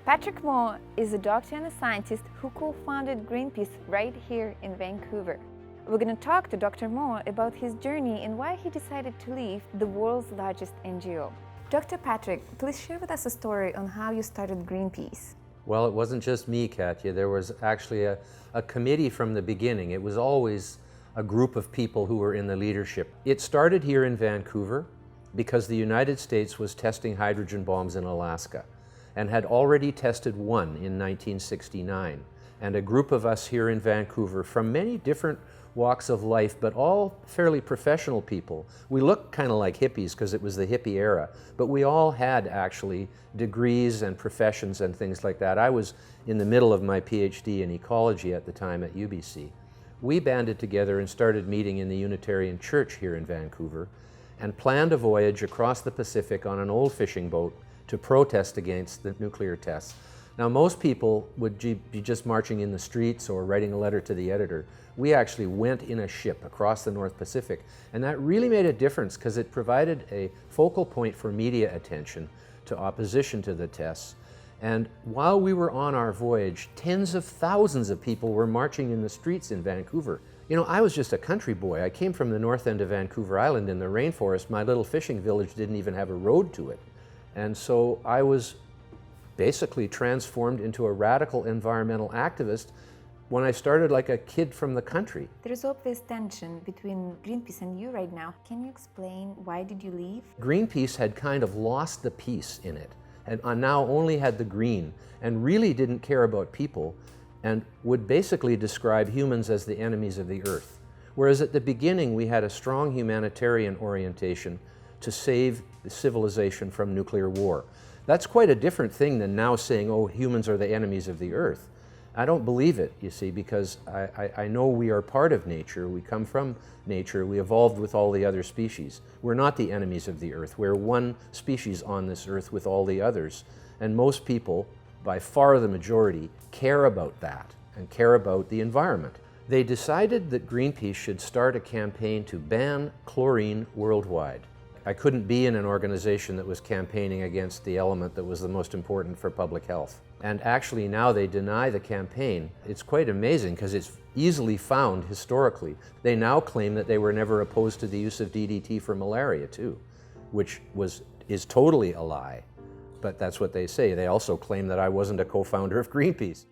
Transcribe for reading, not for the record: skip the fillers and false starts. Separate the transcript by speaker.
Speaker 1: Patrick Moore is a doctor and a scientist who co-founded Greenpeace right here in Vancouver. We're going to talk to Dr. Moore about his journey and why he decided to leave the world's largest NGO. Dr. Patrick, please share with us a story on how you started Greenpeace.
Speaker 2: Well, it wasn't just me, Katya. There was actually a committee from the beginning. It was always a group of people who were in the leadership. It started here in Vancouver because the United States was testing hydrogen bombs in Alaska and had already tested one in 1969. And a group of us here in Vancouver from many different walks of life, but all fairly professional people. We looked kind of like hippies because it was the hippie era, but we all had actually degrees and professions and things like that. I was in the middle of my PhD in ecology at the time at UBC. We banded together and started meeting in the Unitarian Church here in Vancouver and planned a voyage across the Pacific on an old fishing boat to protest against the nuclear tests. Now, most people would be just marching in the streets or writing a letter to the editor. We actually went in a ship across the North Pacific, and that really made a difference because it provided a focal point for media attention to opposition to the tests. And while we were on our voyage, tens of thousands of people were marching in the streets in Vancouver. You know, I was just a country boy. I came from the north end of Vancouver Island in the rainforest. My little fishing village didn't even have a road to it. And so I was basically transformed into a radical environmental activist when I started like a kid from the country.
Speaker 1: There's obvious tension between Greenpeace and you right now. Can you explain why did you leave?
Speaker 2: Greenpeace had kind of lost the peace in it and now only had the green and really didn't care about people and would basically describe humans as the enemies of the earth. Whereas at the beginning we had a strong humanitarian orientation to save the civilization from nuclear war. That's quite a different thing than now saying, oh, humans are the enemies of the earth. I don't believe it, you see, because I know we are part of nature. We come from nature. We evolved with all the other species. We're not the enemies of the earth. We're one species on this earth with all the others. And most people, by far the majority, care about that and care about the environment. They decided that Greenpeace should start a campaign to ban chlorine worldwide. I couldn't be in an organization that was campaigning against the element that was the most important for public health. And actually now they deny the campaign. It's quite amazing because it's easily found historically. They now claim that they were never opposed to the use of DDT for malaria too, which is totally a lie. But that's what they say. They also claim that I wasn't a co-founder of Greenpeace.